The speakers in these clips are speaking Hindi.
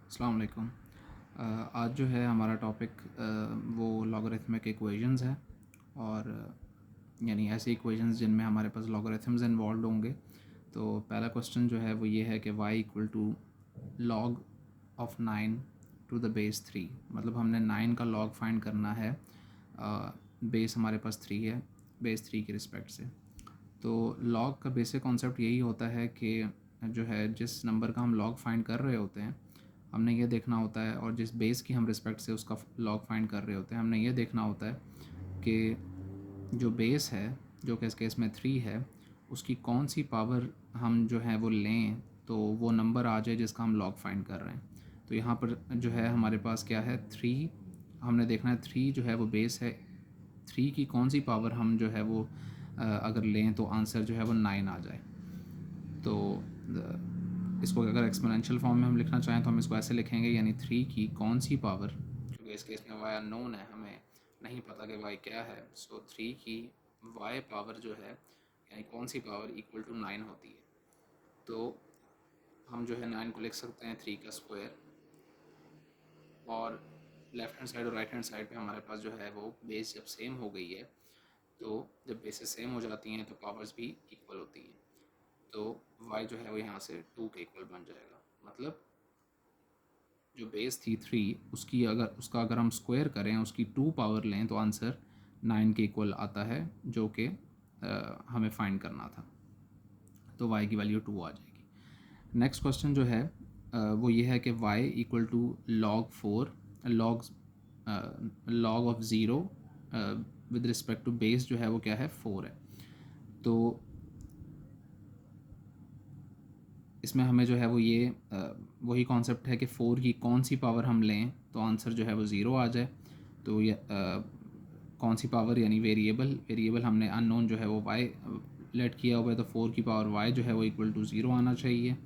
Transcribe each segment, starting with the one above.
अस्सलाम वालेकुम। आज जो है हमारा टॉपिक वो लॉगरिथमिक इक्वेशंस है और यानी ऐसे इक्वेशंस जिनमें हमारे पास लॉगरिथम्स इन्वॉल्व होंगे। तो पहला क्वेश्चन जो है वो ये है कि y equal to log of 9 to the base 3, मतलब हमने 9 का लॉग फाइंड करना है। बेस हमारे पास 3 है, बेस 3 की रिस्पेक्ट से। तो लॉग का बेसिक कॉन्सेप्ट यही होता है कि जो है जिस नंबर का हम लॉग फाइंड कर रहे होते हैं हमने ये देखना होता है, और जिस बेस की हम रिस्पेक्ट से उसका लॉग फाइंड कर रहे होते हैं हमने ये देखना होता है कि जो बेस है, जो कि इस केस में 3 है, उसकी कौन सी पावर हम जो है वो लें तो वो नंबर आ जाए जिसका हम लॉग फाइंड कर रहे हैं। तो यहाँ पर जो है हमारे पास क्या है, 3। हमने देखना है 3 जो है वो बेस है, 3 की कौन सी पावर हम जो है वो अगर लें तो आंसर जो है वो 9 आ जाए। तो इसको अगर एक्सपोनेंशियल फॉर्म में हम लिखना चाहें तो हम इसको ऐसे लिखेंगे, यानी 3 की कौन सी पावर, क्योंकि इस केस में y अननोन है, हमें नहीं पता कि y क्या है। सो 3 की y पावर जो है, यानी कौन सी पावर इक्वल टू 9 होती है। तो हम जो है 9 को लिख सकते हैं 3 का स्क्वायर, और लेफ्ट हैंड साइड और राइट हैंड साइड पे हमारे पास जो है वो बेस जब सेम हो गई है, तो जब बेसेस सेम हो जाती हैं तो पावर्स भी इक्वल होती हैं। तो y जो है वो यहाँ से 2 के इक्वल बन जाएगा। मतलब जो बेस थी 3, उसका अगर हम स्क्वायर करें, उसकी 2 पावर लें तो आंसर 9 के इक्वल आता है, जो कि हमें फाइंड करना था। तो y की वैल्यू 2 आ जाएगी। नेक्स्ट क्वेश्चन जो है वो ये है कि y equal to log 4, log of zero with respect to base जो है वो क्या है, 4 है। तो इसमें हमें जो है वो ये वही कॉन्सेप्ट है कि 4 की कौन सी पावर हम लें तो आंसर जो है वो ज़ीरो आ जाए। तो ये कौन सी पावर, यानी वेरिएबल हमने अननोन जो है वो y लेट किया हुआ है, तो 4 की पावर y जो है वो इक्वल टू ज़ीरो आना चाहिए।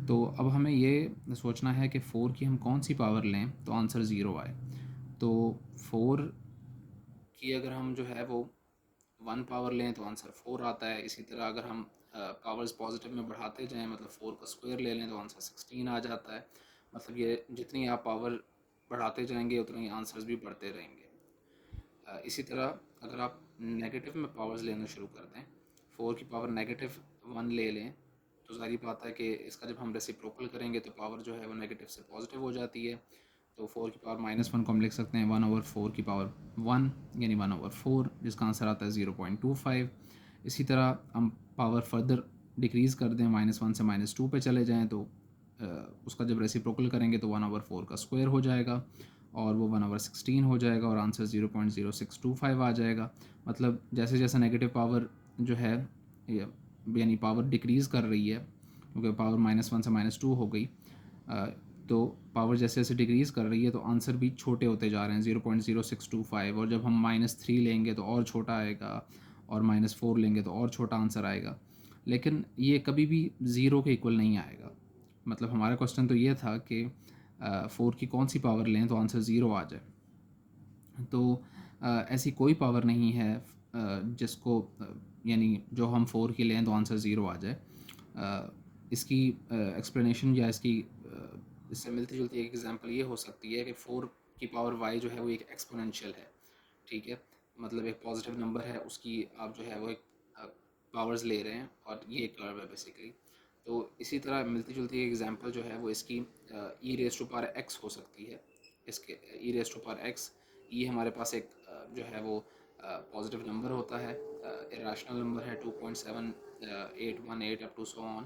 तो अब हमें ये सोचना है कि 4 की हम कौन सी पावर लें तो आंसर ज़ीरो आए। तो 4 की अगर हम जो है वो 1 पावर लें तो आंसर 4 आता है। इसी तरह अगर हम पावर्स पॉजिटिव में बढ़ाते जाएं, मतलब 4 का स्क्वायर ले लें तो आंसर 16 आ जाता है। मतलब ये जितनी आप पावर बढ़ाते जाएंगे उतने ही आंसर्स भी बढ़ते रहेंगे। इसी तरह अगर आप नेगेटिव में पावर्स लेना शुरू कर दें, 4 की पावर नेगेटिव 1 ले लें, तो सारी बात है कि इसका जब हम रेसिप्रोकल करेंगे तो पावर जो है वो नेगेटिव से पॉजिटिव हो जाती है। तो 4 की पावर -1 को हम लिख सकते हैं 1/4 की पावर 1, यानी 1/4, जिसका आंसर आता है 0.25। इसी तरह हम पावर फर्दर डिक्रीज़ कर दें, -1 से -2 पे चले जाएँ, तो उसका जब रेसिप्रोकल करेंगे तो 1/4 का स्क्वायर हो जाएगा और वो 1/16 हो जाएगा और आंसर 0.0625 आ जाएगा। मतलब जैसे जैसे नेगेटिव पावर जो है, यानी पावर डिक्रीज़ कर रही है, क्योंकि पावर -1 से -2 हो गई, तो पावर जैसे जैसे डिक्रीज़ कर रही है तो आंसर भी छोटे होते जा रहे हैं, 0.0625। और जब हम -3 लेंगे तो और छोटा आएगा, और -4 लेंगे तो और छोटा आंसर आएगा। लेकिन ये कभी भी ज़ीरो के इक्वल नहीं आएगा। मतलब हमारा क्वेश्चन तो ये था कि 4 की कौन सी पावर लें तो आंसर ज़ीरो आ जाए। तो ऐसी कोई पावर नहीं है जिसको यानी जो हम 4 की लें तो आंसर ज़ीरो आ जाए। इसकी एक्सप्लेनेशन या इससे मिलती जुलती एक एग्जांपल ये हो सकती है कि 4 की पावर y जो है वो एक एक्सपोनेंशियल है, ठीक है। मतलब एक पॉजिटिव नंबर है, उसकी आप जो है वो एक पावर्स ले रहे हैं, और ये एक कर्व है बेसिकली। तो इसी तरह मिलती जुलती एक एग्जांपल जो है वो इसकी e raise to power x हो सकती है। इसके e raise to power x, ये हमारे पास एक जो है वो पॉजिटिव नंबर होता है, इरेशनल नंबर है, 2.7818 अप टू सो ऑन।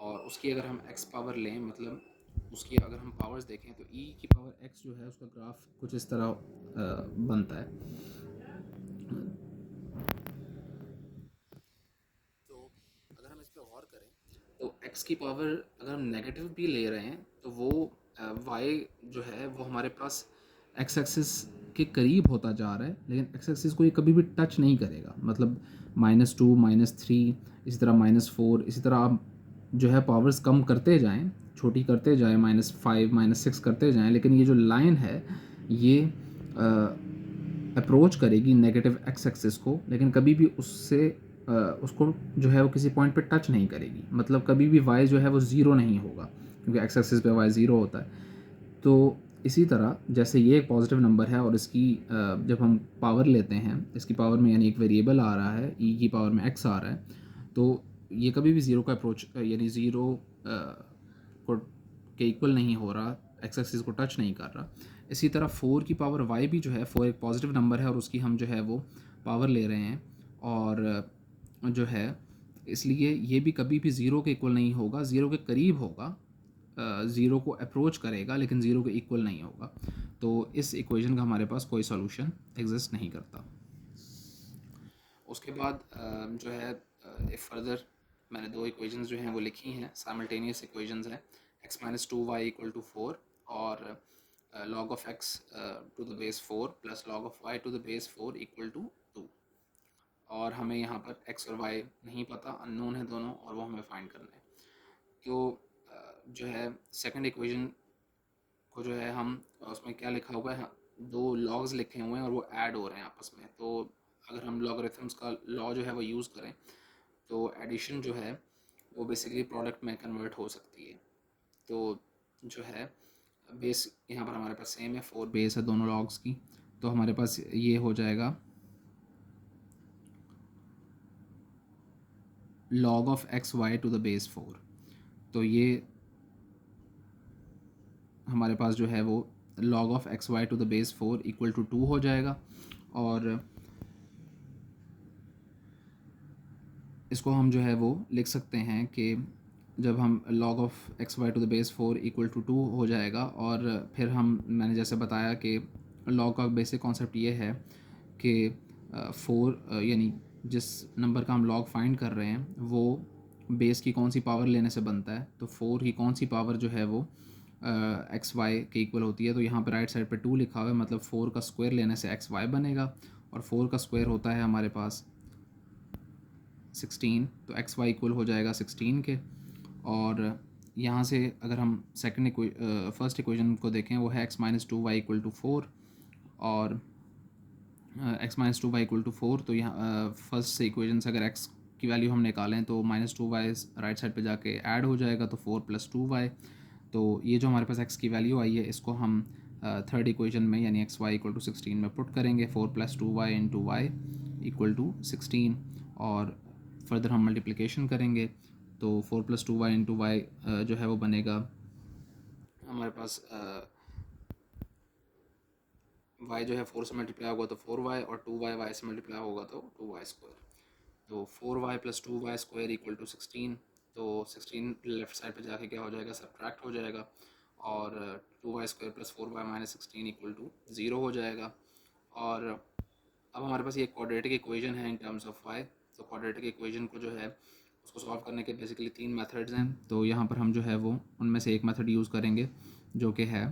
और उसकी अगर हम x पावर लें, मतलब उसकी अगर हम पावर्स देखें, तो e की पावर x जो है उसका ग्राफ कुछ इस तरह बनता है। तो अगर हम इस पर गौर करें तो x की पावर अगर हम नेगेटिव भी ले रहे हैं तो वो y जो है वो हमारे पास x एक्सिस के करीब होता जा रहा है, लेकिन x एक्सिस को ये कभी भी टच नहीं करेगा। मतलब -2, -3, इसी तरह -4, इसी तरह आप जो है पावर्स कम करते जाएं, छोटी करते जाएं, -5, -6 करते जाएं, लेकिन ये जो लाइन है ये अप्रोच करेगी नेगेटिव एक्स एक्सिस को, लेकिन कभी भी उसको जो है वो किसी पॉइंट पे टच नहीं करेगी। मतलब कभी भी y जो है वो ज़ीरो नहीं होगा, क्योंकि एक्स एक्सिस पे y ज़ीरो होता है। तो इसी तरह जैसे ये एक पॉजिटिव नंबर है और इसकी जब हम पावर लेते हैं, इसकी पावर में यानी एक वेरिएबल आ रहा है, ई की पावर में एक्स आ रहा है, तो ये कभी भी ज़ीरो का अप्रोच यानी ज़ीरो को के इक्वल नहीं हो रहा, एक्स एक्सिस को टच नहीं कर रहा। इसी तरह 4 की पावर वाई भी जो है, 4 एक पॉजिटिव नंबर है और उसकी हम जो है वो पावर ले रहे हैं, और जो है इसलिए ये भी कभी भी ज़ीरो के इक्वल नहीं होगा, ज़ीरो के करीब होगा, ज़ीरो को अप्रोच करेगा लेकिन ज़ीरो के इक्वल नहीं होगा। तो इस इक्वेशन का हमारे पास कोई सॉल्यूशन एग्जिस्ट नहीं करता। उसके बाद जो है इफ़ फर्दर मैंने दो इक्वेशंस जो हैं वो लिखी हैं, साइमल्टेनियस इक्वेशंस हैं, x minus 2y equal to 4 और log of x to the base 4 plus log of y to the base 4 equal to 2, और हमें यहाँ पर x और y नहीं पता, अननोन है दोनों, और वो हमें फाइंड करना है। तो जो है सेकंड इक्वेशन को जो है हम उसमें क्या लिखा हुआ है, दो लॉग्स लिखे हुए हैं और वो ऐड हो रहे हैं आपस में। तो अगर हम लॉगरिथम्स का लॉ जो है वो यूज़ करें तो एडिशन जो है वो बेसिकली प्रोडक्ट में कन्वर्ट हो सकती है। तो जो है बेस यहाँ पर हमारे पास सेम है, 4 बेस है दोनों लॉग्स की, तो हमारे पास ये हो जाएगा log of X Y to the base 4। तो ये हमारे पास जो है वो log of X Y to the base 4 equal to 2 हो जाएगा, और इसको हम जो है वो लिख सकते हैं कि जब हम log of X Y to the base 4 equal to 2 हो जाएगा, और फिर मैंने जैसे बताया कि log का बेसिक कॉन्सेप्ट ये है कि 4 यानी जिस नंबर का हम log फाइंड कर रहे हैं वो बेस की कौन सी पावर लेने से बनता है, तो 4 की कौन सी पावर जो है वो एक्स वाई के इक्वल होती है। तो यहाँ पर राइट साइड पे 2 लिखा हुआ है, मतलब 4 का स्क्वायर लेने से एक्स वाई बनेगा, और 4 का स्क्वायर होता है हमारे पास 16, तो एक्स वाई इक्वल हो जाएगा 16 के। और यहाँ से अगर हम फर्स्ट इक्वेशन को देखें वो है x minus 2y equal to 4, और x minus 2y equal to 4, तो यहाँ फर्स्ट से इक्वेशन से अगर x की वैल्यू हम निकालें तो -2y राइट साइड पे जाके ऐड हो जाएगा, तो 4 + 2y। तो ये जो हमारे पास x की वैल्यू आई है इसको हम थर्ड इक्वेशन में यानी एक्स वाई इक्वल टू 16 में पुट करेंगे, 4 + 2y into Y equal to 16, और फर्दर हम मल्टीप्लिकेशन करेंगे तो 4 + 2y इंटू वाई जो है वो बनेगा हमारे पास y जो है 4 से मल्टीप्लाई होगा तो 4y, और 2y y से मल्टीप्लाई होगा तो 2y स्क्वायर। तो 4y + 2y square equal to 16, तो 16 लेफ्ट साइड पे जाके क्या हो जाएगा, सब्ट्रैक्ट हो जाएगा, और 2y square + 4y - 16 equal to 0 हो जाएगा। और अब हमारे पास ये क्वाड्रेटिक इक्वेशन है इन टर्म्स ऑफ y। तो क्वाड्रेटिक इक्वेशन को जो है उसको सॉल्व करने के बेसिकली 3 मेथड्स हैं। तो यहाँ पर हम जो है वो उनमें से एक मेथड यूज़ करेंगे जो कि है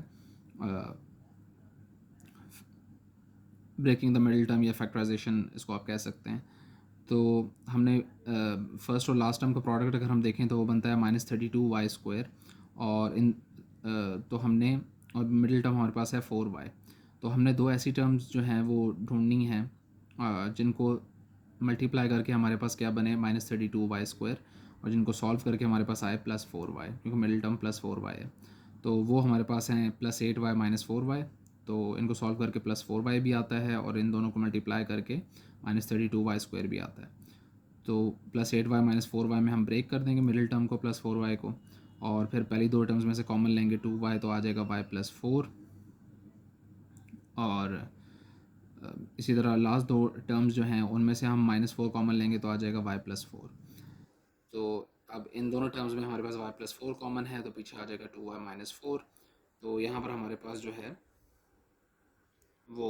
ब्रेकिंग द मिडिल टर्म या फैक्टराइजेशन, इसको आप कह सकते हैं। तो हमने फर्स्ट और लास्ट टर्म का प्रोडक्ट अगर हम देखें तो वो बनता है -32y स्क्वायर, और तो हमने, और मिडिल टर्म हमारे पास है 4y। तो हमने दो ऐसी टर्म्स जो हैं वो ढूंढनी हैं जिनको मल्टीप्लाई करके हमारे पास क्या बने -32y स्क्वायर, और जिनको सॉल्व करके हमारे पास आए +4y, क्योंकि मिडिल टर्म +4y है। तो वो हमारे पास हैं +8y -4y। तो इनको सॉल्व करके +4y भी आता है, और इन दोनों को मल्टीप्लाई करके -32y स्क्वायर भी आता है। तो +8y -4y में हम ब्रेक कर देंगे मिडिल टर्म को +4y को, और फिर पहली दो टर्म्स में से कॉमन लेंगे 2y, तो आ जाएगा y + 4, और इसी तरह लास्ट दो टर्म्स जो हैं उनमें से हम -4 कॉमन लेंगे तो आ जाएगा y + 4। तो अब इन दोनों टर्म्स में हमारे पास y + 4 कॉमन है, तो पीछे आ जाएगा 2y - 4। तो यहाँ पर हमारे पास जो है वो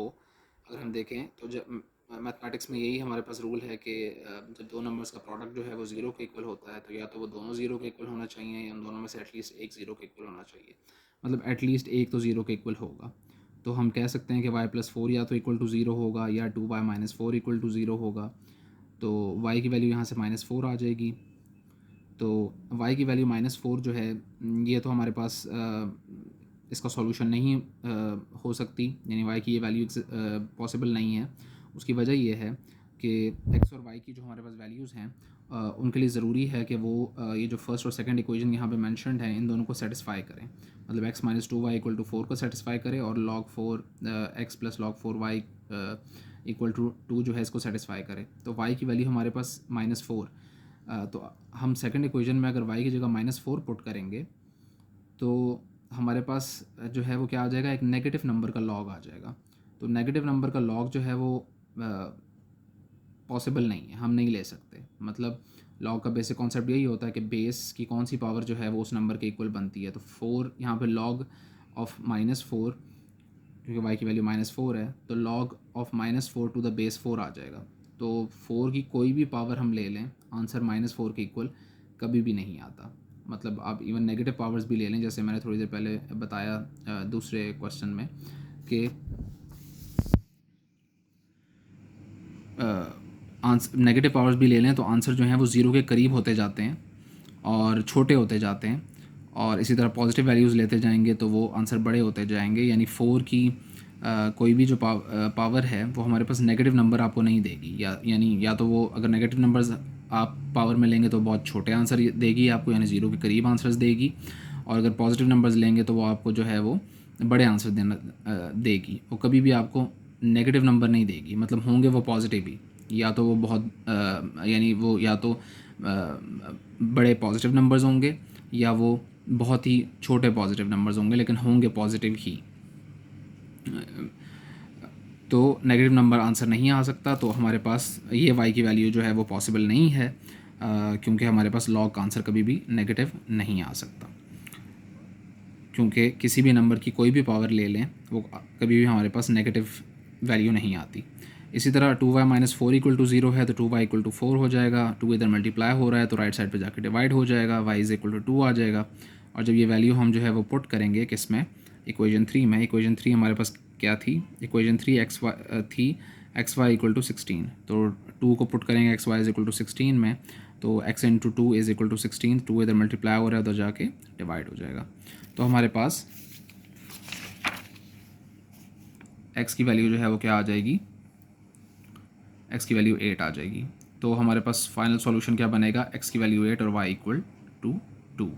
अगर हम देखें तो जब मैथमेटिक्स में यही हमारे पास रूल है कि जब दो नंबर्स का प्रोडक्ट जो है वो ज़ीरो के इक्वल होता है तो या तो वो दोनों ज़ीरो के इक्वल होना चाहिए, या उन दोनों में से एटलीस्ट एक ज़ीरो के इक्वल होना चाहिए, मतलब एटलीस्ट एक तो ज़ीरो के इक्वल होगा। तो हम कह सकते हैं कि y + 4 या तो इक्वल टू ज़ीरो होगा, या 2y - 4 इक्वल टू ज़ीरो होगा। तो y की वैल्यू यहाँ से -4 आ जाएगी। तो y की वैल्यू -4 जो है ये तो हमारे पास इसका सॉल्यूशन नहीं हो सकती, यानी y की ये वैल्यू पॉसिबल नहीं है। उसकी वजह ये है कि x और y की जो हमारे पास वैल्यूज़ हैं उनके लिए ज़रूरी है कि वो ये जो फर्स्ट और सेकंड इक्वेशन यहाँ पे मेंशन्ड है इन दोनों को सेटिस्फाई करें, मतलब x minus 2y equal to 4 को सेटिस्फाई करें और log 4 x plus log 4y equal to 2 जो है इसको सेटिस्फाई करें। तो y की वैल्यू हमारे पास -4, तो हम सेकंड इक्वेशन में अगर y की जगह -4 पुट करेंगे तो हमारे पास जो है वो क्या आ जाएगा, एक नेगेटिव नंबर का लॉग आ जाएगा। तो नेगेटिव नंबर का लॉग जो है वो पॉसिबल नहीं है, हम नहीं ले सकते। मतलब लॉग का बेसिक कॉन्सेप्ट यही होता है कि बेस की कौन सी पावर जो है वो उस नंबर के इक्वल बनती है। तो 4 यहाँ पे लॉग ऑफ -4, क्योंकि y की वैल्यू -4 है तो log of -4 to the base 4 आ जाएगा। तो 4 की कोई भी पावर हम ले लें, आंसर -4 के इक्वल कभी भी नहीं आता। मतलब आप इवन नेगेटिव पावर्स भी ले लें, जैसे मैंने थोड़ी देर पहले बताया दूसरे क्वेश्चन में कि आंसर नेगेटिव पावर्स भी ले लें तो आंसर जो है वो ज़ीरो के करीब होते जाते हैं और छोटे होते जाते हैं, और इसी तरह पॉजिटिव वैल्यूज़ लेते जाएंगे तो वो आंसर बड़े होते जाएंगे। यानी 4 की कोई भी जो पावर है वो हमारे पास नेगेटिव नंबर आपको नहीं देगी, या तो वो अगर नेगेटिव नंबर्स आप पावर में लेंगे तो बहुत छोटे आंसर देगी आपको, यानी ज़ीरो के करीब आंसर्स देगी, और अगर पॉजिटिव नंबर्स लेंगे तो वो आपको जो है वो बड़े आंसर देगी। वो कभी भी आपको नेगेटिव नंबर नहीं देगी, मतलब होंगे वो पॉजिटिव ही, या तो वो बहुत यानी वो या तो बड़े पॉजिटिव नंबर्स होंगे या वो बहुत ही छोटे पॉजिटिव नंबर्स होंगे, लेकिन होंगे पॉजिटिव ही। तो नेगेटिव नंबर आंसर नहीं आ सकता, तो हमारे पास ये y की वैल्यू जो है वो पॉसिबल नहीं है, क्योंकि हमारे पास लॉग का आंसर कभी भी नेगेटिव नहीं आ सकता, क्योंकि किसी भी नंबर की कोई भी पावर ले लें वो कभी भी हमारे पास नेगेटिव वैल्यू नहीं आती। इसी तरह 2y माइनस 4 इक्वल टू 0 है तो 2y इक्वल टू 4 हो जाएगा। 2 इधर मल्टीप्लाई हो रहा है तो राइट साइड पे जाके डिवाइड हो जाएगा, y इज इक्वल टू 2 आ जाएगा। और जब ये वैल्यू हम जो है वो पुट करेंगे किस में, इक्वेशन 3 में। इक्वेशन 3 हमारे पास क्या थी, इक्वेशन 3 थी एक्स वाई इक्वल टू 16, तो 2 को पुट करेंगे X Y is equal to 16 में, तो x into 2 is equal to 16, 2 इधर मल्टीप्लाई हो रहा है तो जाके डिवाइड हो जाएगा। तो हमारे पास x की वैल्यू जो है वो क्या आ जाएगी, x की वैल्यू 8 आ जाएगी। तो हमारे पास फाइनल सॉल्यूशन क्या बनेगा, x की वैल्यू 8 और y इक्वल टू 2।